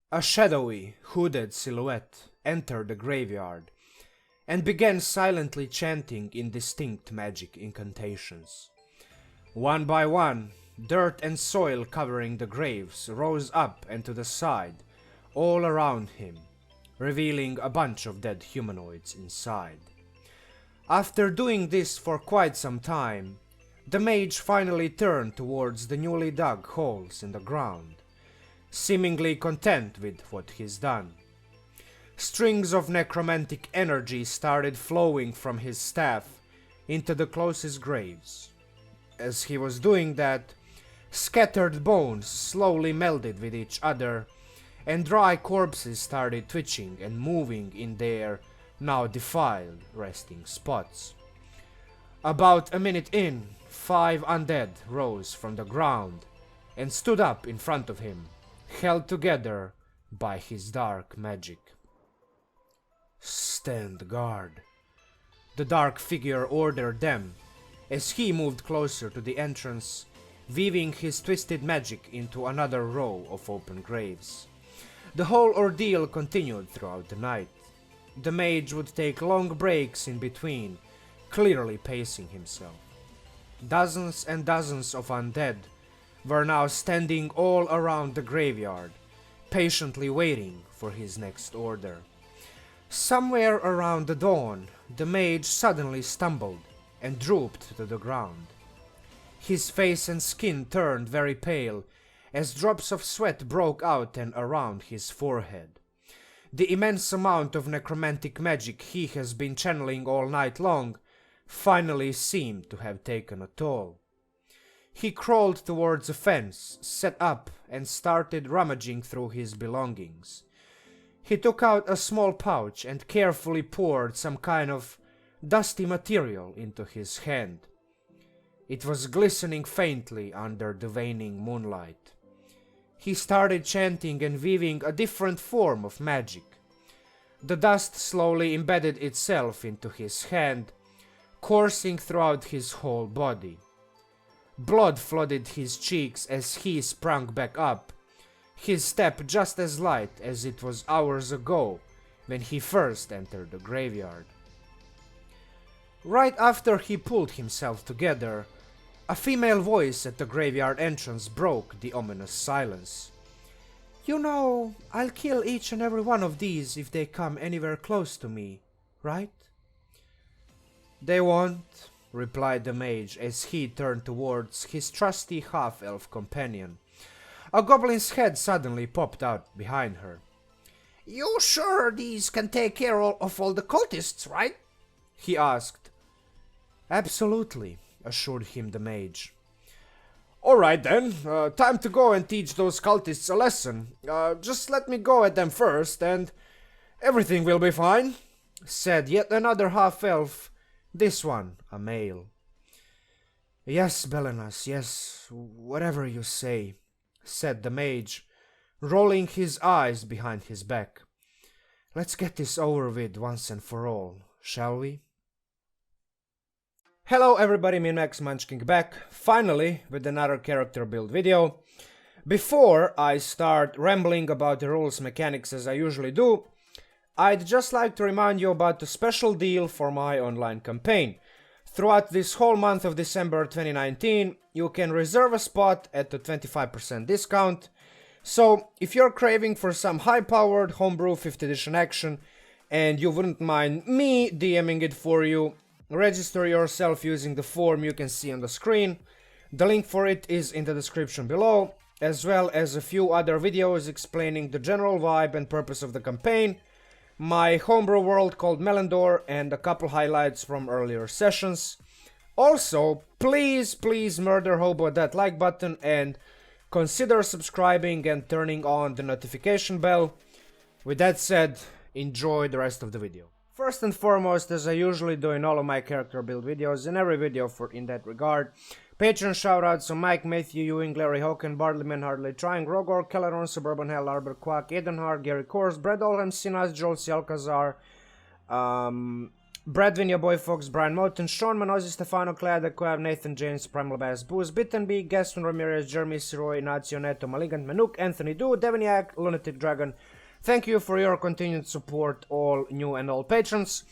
A shadowy, hooded silhouette entered the graveyard and began silently chanting indistinct magic incantations. One by one, dirt and soil covering the graves rose up and to the side, all around him, revealing a bunch of dead humanoids inside. After doing this for quite some time, the mage finally turned towards the newly dug holes in the ground, seemingly content with what he's done. Strings of necromantic energy started flowing from his staff into the closest graves. As he was doing that, scattered bones slowly melded with each other, and dry corpses started twitching and moving in their now defiled resting spots. About a minute in, 5 undead rose from the ground and stood up in front of him, held together by his dark magic. "Stand guard," the dark figure ordered them as he moved closer to the entrance, weaving his twisted magic into another row of open graves. The whole ordeal continued throughout the night. The mage would take long breaks in between, clearly pacing himself. Dozens and dozens of undead were now standing all around the graveyard, patiently waiting for his next order. Somewhere around the dawn, the mage suddenly stumbled and drooped to the ground. His face and skin turned very pale as drops of sweat broke out and around his forehead. The immense amount of necromantic magic he has been channeling all night long finally seemed to have taken a toll. He crawled towards a fence, set up, and started rummaging through his belongings. He took out a small pouch and carefully poured some kind of dusty material into his hand. It was glistening faintly under the waning moonlight. He started chanting and weaving a different form of magic. The dust slowly embedded itself into his hand, coursing throughout his whole body. Blood flooded his cheeks as he sprang back up, his step just as light as it was hours ago when he first entered the graveyard. Right after he pulled himself together, a female voice at the graveyard entrance broke the ominous silence. "You know, I'll kill each and every one of these if they come anywhere close to me, right?" "They won't," replied the mage as he turned towards his trusty half-elf companion. A goblin's head suddenly popped out behind her. "You sure these can take care of all the cultists, right?" he asked. "Absolutely," assured him the mage. "Alright then, time to go and teach those cultists a lesson. Just let me go at them first and everything will be fine," said yet another half-elf, this one a male. "Yes, Belenas, yes, whatever you say," said the mage, rolling his eyes behind his back. "Let's get this over with once and for all, shall we?" Hello everybody, me Max Munchkin back, finally, with another character build video. Before I start rambling about the rules mechanics as I usually do, I'd just like to remind you about the special deal for my online campaign. Throughout this whole month of December 2019, you can reserve a spot at a 25% discount. So, if you're craving for some high-powered homebrew 5th edition action, and you wouldn't mind me DMing it for you, register yourself using the form you can see on the screen. The link for it is in the description below, as well as a few other videos explaining the general vibe and purpose of the campaign, my homebrew world called Melendor, and a couple highlights from earlier sessions. Also, please murder hobo that like button and consider subscribing and turning on the notification bell. With that said, enjoy the rest of the video. First and foremost, as I usually do in all of my character build videos, in every video in that regard, Patreon shoutouts to Mike, Matthew, Ewing, Larry, Hocken, BardlyManHardlyTrying, Rogor, Kaleron, SuburbanHell, Arbor, Kwak, Aidan Harth, Gary Course, Oldham, Cinnas, C Alcazar, Bredwin, your boy Fox, Bryan Moten, Sean, Mannozzi Stefano, Adekoya, Nathan James, PrimalBassBoost, bittenbi, Gaston Ramirez, Jeremy Sirois, Inácio Neto, Malignant Manuk, Anthony Du, Devin Jache, Lunatic Dragon. Thank you for your continued support, all new and old patrons.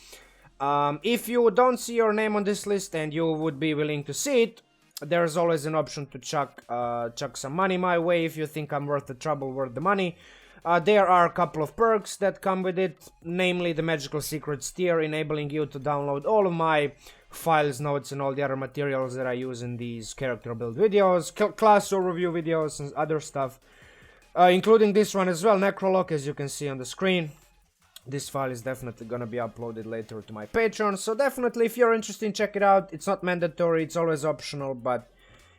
If you don't see your name on this list and you would be willing to see it, there's always an option to chuck some money my way if you think I'm worth the trouble, worth the money. There are a couple of perks that come with it, namely the Magical Secrets tier, enabling you to download all of my files, notes, and all the other materials that I use in these character build videos, class overview videos, and other stuff, including this one as well, Necrolock, as you can see on the screen. This file is definitely gonna be uploaded later to my Patreon, so definitely if you're interested, check it out. It's not mandatory, it's always optional, but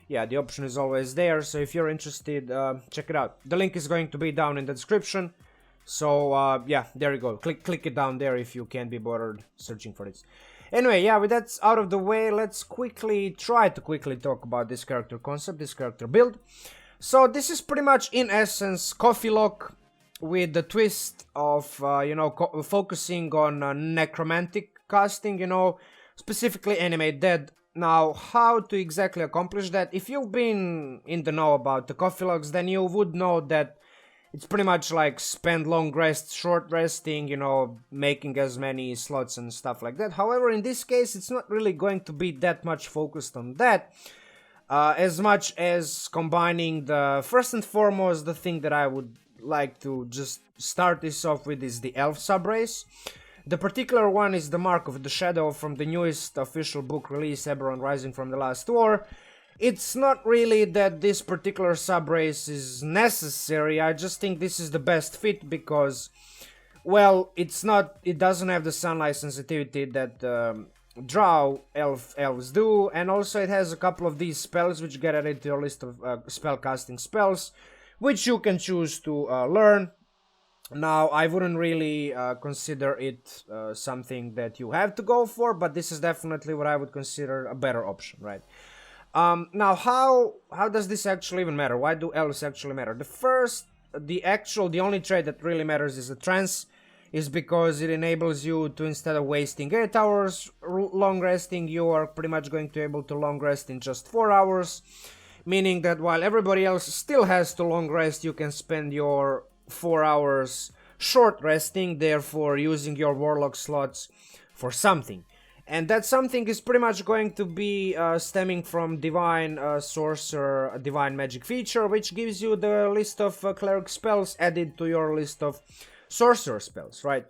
yeah, the option is always there, so if you're interested, check it out. The link is going to be down in the description, so yeah, there you go. Click it down there if you can't be bothered searching for this. Anyway, yeah, with that out of the way, let's try to quickly talk about this character concept, this character build. So this is pretty much, in essence, Coffeelock with the twist of, you know, focusing on necromantic casting, you know, specifically Animate Dead. Now, how to exactly accomplish that? If you've been in the know about the Coffeelocks, then you would know that it's pretty much like spend long rests, short resting, you know, making as many slots and stuff like that. However, in this case, it's not really going to be that much focused on that, as much as combining the, first and foremost, the thing that I would like to just start this off with is the Elf subrace. The particular one is the Mark of the Shadow from the newest official book release, Eberron Rising from the Last War. It's not really that this particular subrace is necessary, I just think this is the best fit because, well, it doesn't have the sunlight sensitivity that Drow elves do, and also it has a couple of these spells which get added to your list of spellcasting spells, which you can choose to learn. Now, I wouldn't really consider it something that you have to go for, but this is definitely what I would consider a better option, right? Now, how does this actually even matter? Why do elves actually matter? The only trait that really matters is the trance, is because it enables you to, instead of wasting 8 hours long resting, you are pretty much going to be able to long rest in just 4 hours, meaning that while everybody else still has to long rest, you can spend your 4 hours short resting, therefore using your warlock slots for something. And that something is pretty much going to be stemming from Divine Sorcerer, Divine Magic feature, which gives you the list of cleric spells added to your list of sorcerer spells, right?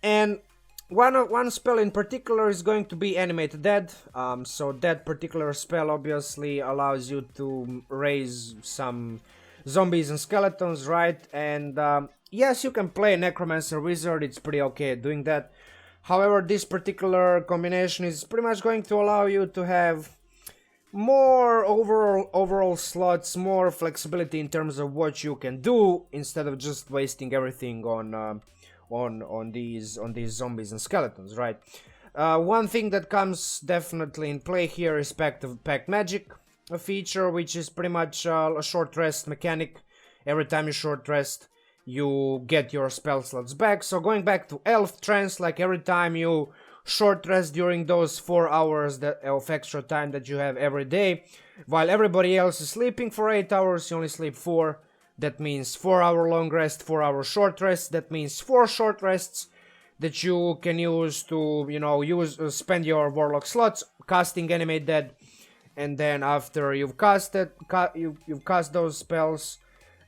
And one spell in particular is going to be Animate Dead. So that particular spell obviously allows you to raise some zombies and skeletons, right? And yes, you can play Necromancer Wizard, it's pretty okay at doing that. However, this particular combination is pretty much going to allow you to have more overall slots, more flexibility in terms of what you can do, instead of just wasting everything on these zombies and skeletons, right? One thing that comes definitely in play here is Pact Magic, a feature which is pretty much a short rest mechanic. Every time you short rest, you get your spell slots back. So going back to Elf Trance, like every time you short rest during those 4 hours of extra time that you have every day, while everybody else is sleeping for 8 hours, you only sleep 4. That means 4 hour long rest, 4 hour short rest. That means 4 short rests that you can use to, you know, spend your warlock slots casting Animate Dead. And then after you've cast those spells,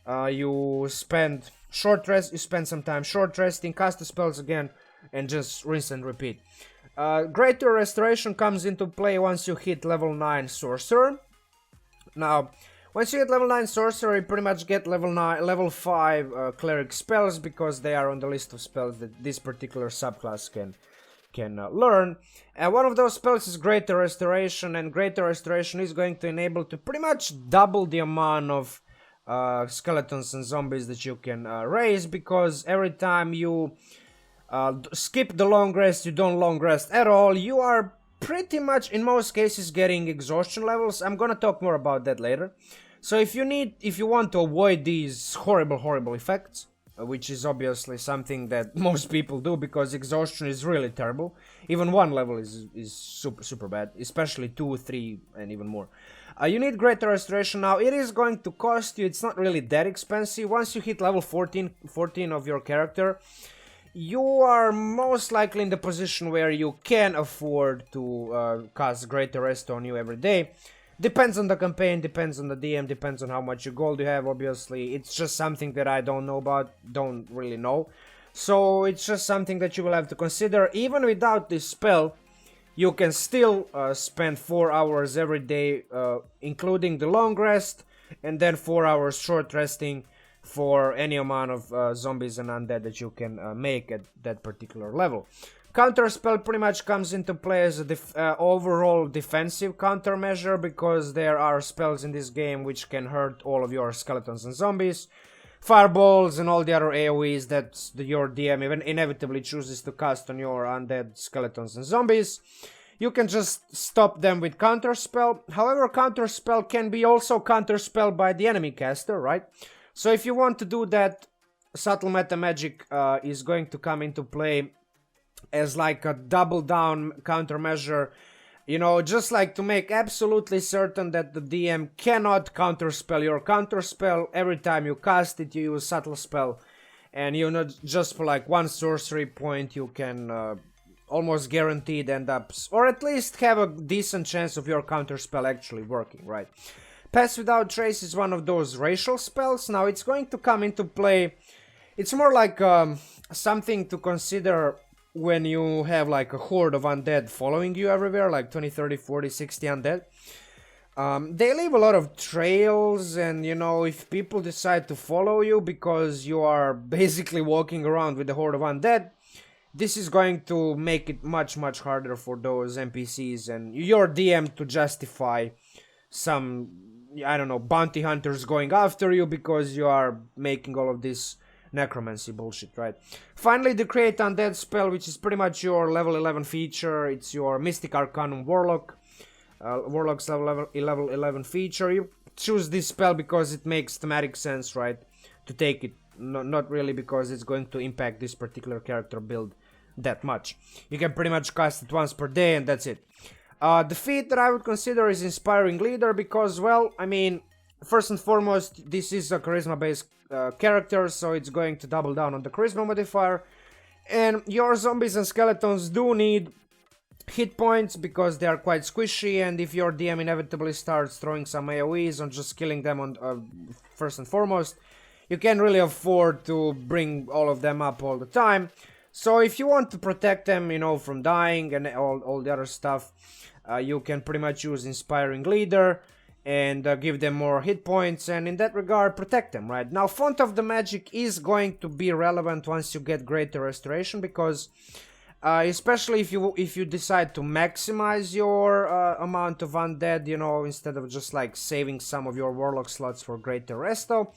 you spend some time short resting, cast the spells again, and just rinse and repeat. Greater Restoration comes into play once you hit level 9 Sorcerer. Now, once you hit level 9 Sorcerer, you pretty much get level 5 Cleric spells, because they are on the list of spells that this particular subclass can learn. And one of those spells is Greater Restoration, and Greater Restoration is going to enable to pretty much double the amount of skeletons and zombies that you can raise, because every time you skip the long rest, you don't long rest at all, you are pretty much in most cases getting exhaustion levels. I'm gonna talk more about that later. So if you want to avoid these horrible effects, which is obviously something that most people do because exhaustion is really terrible. Even 1 level is super bad, especially 2, 3, and even more. You need Greater Restoration. Now, it is going to cost you, it's not really that expensive. Once you hit level 14 of your character, you are most likely in the position where you can afford to cast Greater Rest on you every day. Depends on the campaign, depends on the DM, depends on how much gold you have, obviously. It's just something that I don't know about, don't really know. So it's just something that you will have to consider. Even without this spell, you can still spend 4 hours every day, including the long rest, and then 4 hours short resting for any amount of zombies and undead that you can make at that particular level. Counterspell pretty much comes into play as a overall defensive countermeasure, because there are spells in this game which can hurt all of your skeletons and zombies. Fireballs and all the other AoEs that your DM even inevitably chooses to cast on your undead skeletons and zombies. You can just stop them with Counterspell. However, Counterspell can be also counterspelled by the enemy caster, right? So if you want to do that, Subtle Meta Magic is going to come into play as like a double down countermeasure. You know, just like to make absolutely certain that the DM cannot counterspell your counterspell. Every time you cast it, you use Subtle Spell. And you know, just for like 1 sorcery point, you can almost guaranteed end up, or at least have a decent chance of your counterspell actually working, right? Pass Without Trace is one of those racial spells. Now, it's going to come into play. It's more like something to consider when you have like a horde of undead following you everywhere, like 20, 30, 40, 60 undead. They leave a lot of trails, and you know, if people decide to follow you because you are basically walking around with a horde of undead, this is going to make it much harder for those NPCs and your DM to justify some, I don't know, bounty hunters going after you because you are making all of this necromancy bullshit, right? Finally, the Create Undead spell, which is pretty much your level 11 feature. It's your Mystic Arcanum Warlock. Warlock's level 11 feature. You choose this spell because it makes thematic sense, right? To take it. Not really because it's going to impact this particular character build that much. You can pretty much cast it once per day and that's it. The feat that I would consider is Inspiring Leader because, well, I mean, first and foremost, this is a charisma-based character, so it's going to double down on the charisma modifier. And your zombies and skeletons do need hit points because they are quite squishy, and if your DM inevitably starts throwing some AoEs on just killing them on first and foremost, you can't really afford to bring all of them up all the time. So if you want to protect them, you know, from dying and all the other stuff, you can pretty much use Inspiring Leader and give them more hit points, and in that regard protect them, right? Now, Font of the Magic is going to be relevant once you get Greater Restoration, because especially if you decide to maximize your amount of undead, you know, instead of just like saving some of your Warlock slots for Greater Resto,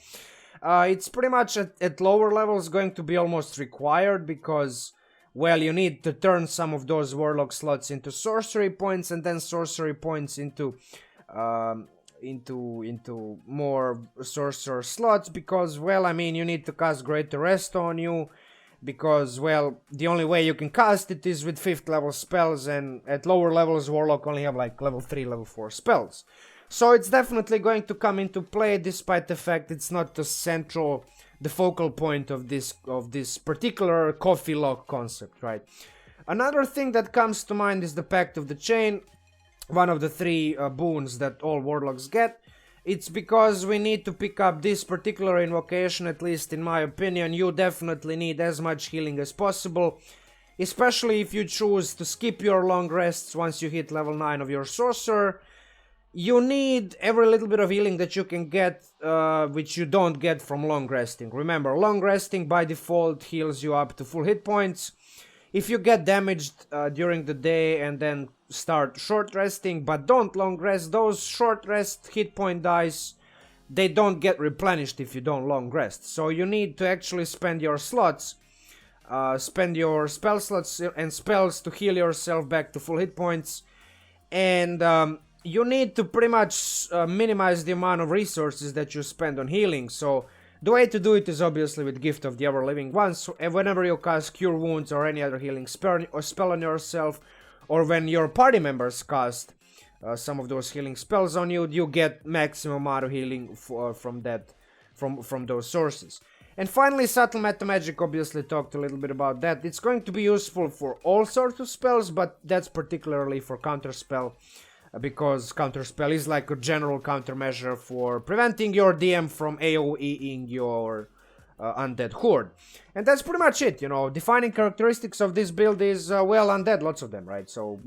it's pretty much at lower levels going to be almost required, because, well, you need to turn some of those Warlock slots into sorcery points, and then sorcery points into more sorcerer slots, because, well, I mean, you need to cast Greater Rest on you, because, well, the only way you can cast it is with 5th level spells, and at lower levels Warlock only have like level 3, level 4 spells. So it's definitely going to come into play, despite the fact it's not the focal point of this particular Coffeelock concept, right? Another thing that comes to mind is the Pact of the Chain, one of the 3 boons that all warlocks get. It's because we need to pick up this particular invocation, at least in my opinion. You definitely need as much healing as possible, especially if you choose to skip your long rests once you hit level 9 of your sorcerer. You need every little bit of healing that you can get, which you don't get from long resting. Remember, long resting by default heals you up to full hit points. If you get damaged during the day and then start short resting, but don't long rest, those short rest hit point dice, they don't get replenished if you don't long rest. So you need to actually spend your slots, spend your spell slots and spells to heal yourself back to full hit points. And you need to pretty much minimize the amount of resources that you spend on healing. So The way to do it is obviously with Gift of the Ever-Living Ones, and whenever you cast Cure Wounds or any other healing spell on yourself, or when your party members cast some of those healing spells on you, you get maximum amount of healing from those sources. And finally, Subtle Meta Magic, obviously talked a little bit about that. It's going to be useful for all sorts of spells, but that's particularly for Counterspell, because Counterspell is like a general countermeasure for preventing your DM from AoEing your undead horde. And that's pretty much it, you know. Defining characteristics of this build is, well, undead, lots of them, right? So,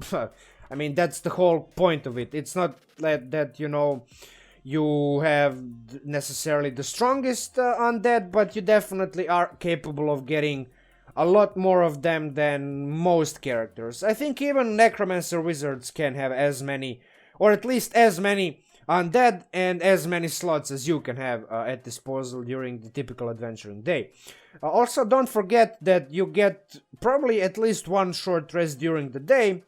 I mean, that's the whole point of it. It's not that, you know, you have necessarily the strongest undead, but you definitely are capable of getting a lot more of them than most characters. I think even Necromancer wizards can have as many, or at least as many undead and as many slots as you can have at disposal during the typical adventuring day. Also, don't forget that you get probably at least one short rest during the day,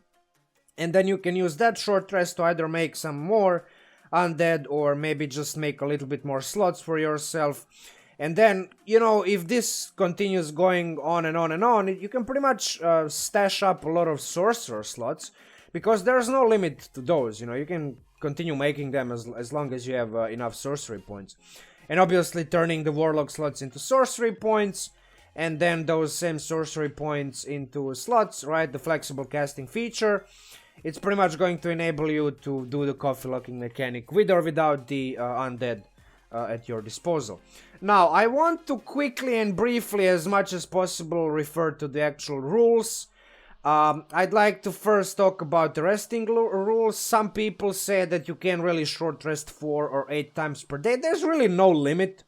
and then you can use that short rest to either make some more undead or maybe just make a little bit more slots for yourself. And then, you know, if this continues going on and on and on, you can pretty much stash up a lot of sorcerer slots, because there's no limit to those. You know, you can continue making them as long as you have enough sorcery points. And obviously turning the warlock slots into sorcery points, and then those same sorcery points into slots, right? The flexible casting feature. It's pretty much going to enable you to do the coffee locking mechanic with or without the undead at your disposal. Now, I want to quickly and briefly, as much as possible, refer to the actual rules. I'd like to first talk about the resting rules. Some people say that you can really short rest 4 or 8 times per day. There's really no limit.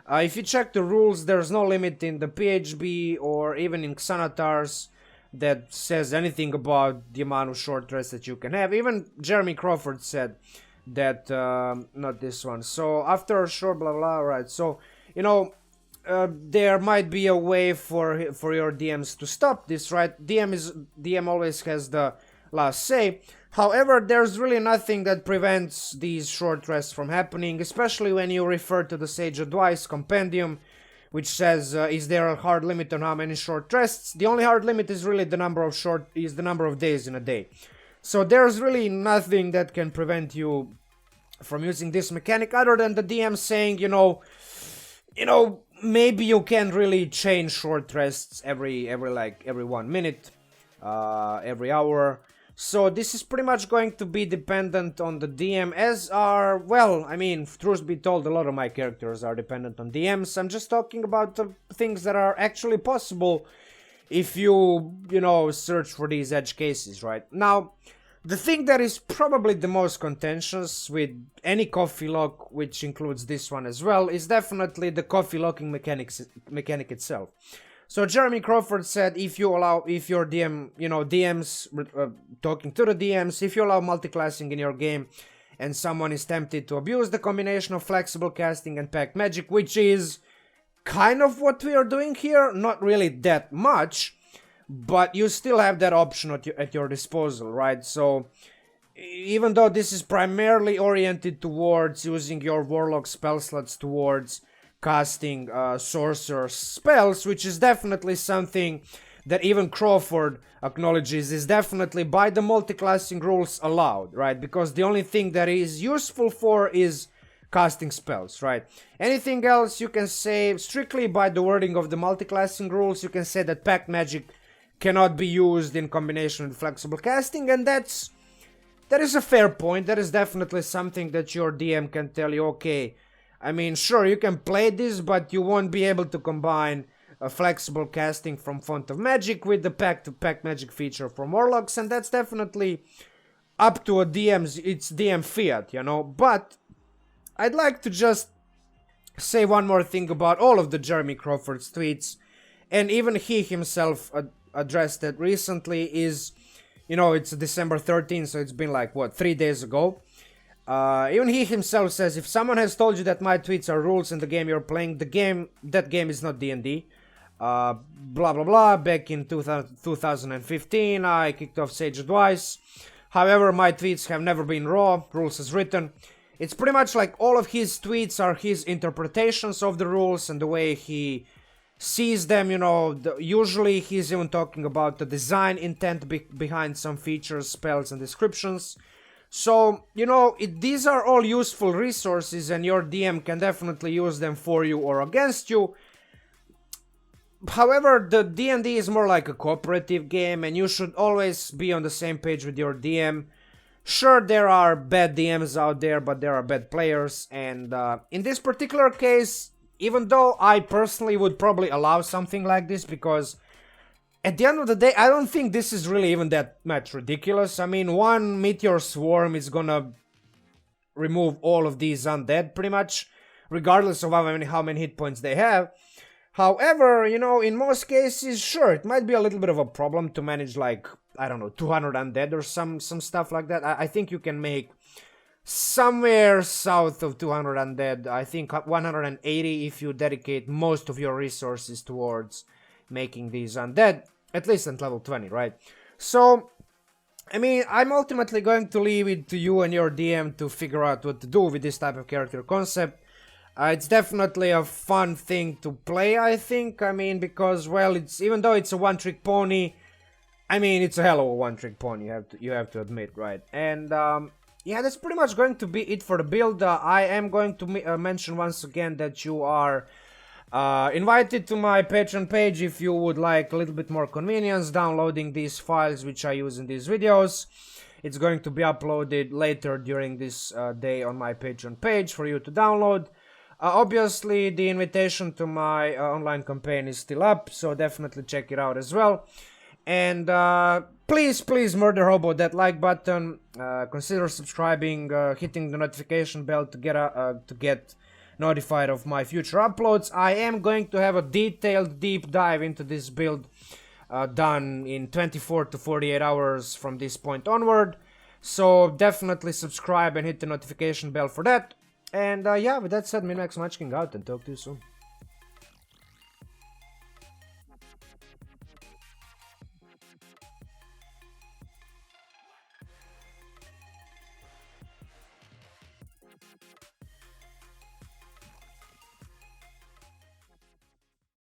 If you check the rules, there's no limit in the PHB or even in Xanatar's that says anything about the amount of short rest that you can have. Even Jeremy Crawford said that, not this one. So after a short blah blah, right? So, you know, there might be a way for your DMs to stop this, right? DM always has the last say. However, there's really nothing that prevents these short rests from happening, especially when you refer to the Sage Advice Compendium, which says, is there a hard limit on how many short rests? The only hard limit is really the number of days in a day. So there's really nothing that can prevent you from using this mechanic other than the DM saying, you know, maybe you can really change short rests every 1 minute, every hour. So this is pretty much going to be dependent on the DM, as are, well, I mean, truth be told, a lot of my characters are dependent on DMs. I'm just talking about the things that are actually possible if you know, search for these edge cases, right? Now, the thing that is probably the most contentious with any coffee lock, which includes this one as well, is definitely the coffee locking mechanic itself. So Jeremy Crawford said if your DM, you know, DMs, talking to the DMs, if you allow multiclassing in your game and someone is tempted to abuse the combination of flexible casting and pact magic, which is kind of what we are doing here, not really that much, but you still have that option at your disposal, right? So even though this is primarily oriented towards using your warlock spell slots towards casting sorcerer spells, which is definitely something that even Crawford acknowledges is definitely by the multiclassing rules allowed, right? Because the only thing that is useful for is casting spells, right? Anything else you can say strictly by the wording of the multiclassing rules, you can say that pact magic cannot be used in combination with flexible casting, and that is a fair point. That is definitely something that your DM can tell you, okay, I mean, sure, you can play this, but you won't be able to combine a flexible casting from Font of Magic with the pact magic feature from Warlocks, and that's definitely up to a DM's, it's DM fiat, you know. But I'd like to just say one more thing about all of the Jeremy Crawford's tweets, and even he himself addressed it recently, is, you know, it's December 13th, so it's been like, what, 3 days ago. Even he himself says, if someone has told you that my tweets are rules in the game you're playing, that game is not D&D. Blah blah blah, back in 2015 I kicked off Sage Advice. However, my tweets have never been raw, rules as written. It's pretty much like all of his tweets are his interpretations of the rules and the way he sees them, you know. Usually he's even talking about the design intent behind some features, spells, and descriptions. So, you know, these are all useful resources, and your DM can definitely use them for you or against you. However, the D&D is more like a cooperative game, and you should always be on the same page with your DM. Sure, there are bad DMs out there, but there are bad players, and in this particular case, even though I personally would probably allow something like this, because at the end of the day, I don't think this is really even that much ridiculous. I mean, one Meteor Swarm is gonna remove all of these undead, pretty much, regardless of how many hit points they have. However, you know, in most cases, sure, it might be a little bit of a problem to manage, like, I don't know, 200 undead or some stuff like that. I think you can make somewhere south of 200 undead. I think 180 if you dedicate most of your resources towards making these undead, at least at level 20, right? So, I mean, I'm ultimately going to leave it to you and your DM to figure out what to do with this type of character concept. It's definitely a fun thing to play, I think. I mean, because, well, it's, even though it's a one-trick pony, I mean, it's a hell of a one-trick pony, you have to admit, right? And yeah, that's pretty much going to be it for the build. I am going to mention once again that you are invited to my Patreon page if you would like a little bit more convenience downloading these files which I use in these videos. It's going to be uploaded later during this day on my Patreon page for you to download. Obviously, the invitation to my online campaign is still up, so definitely check it out as well. And please murder hobo that like button. Consider subscribing, hitting the notification bell to get notified of my future uploads. I am going to have a detailed deep dive into this build done in 24 to 48 hours from this point onward. So definitely subscribe and hit the notification bell for that. And yeah, with that said, Minax Munchkin out and talk to you soon.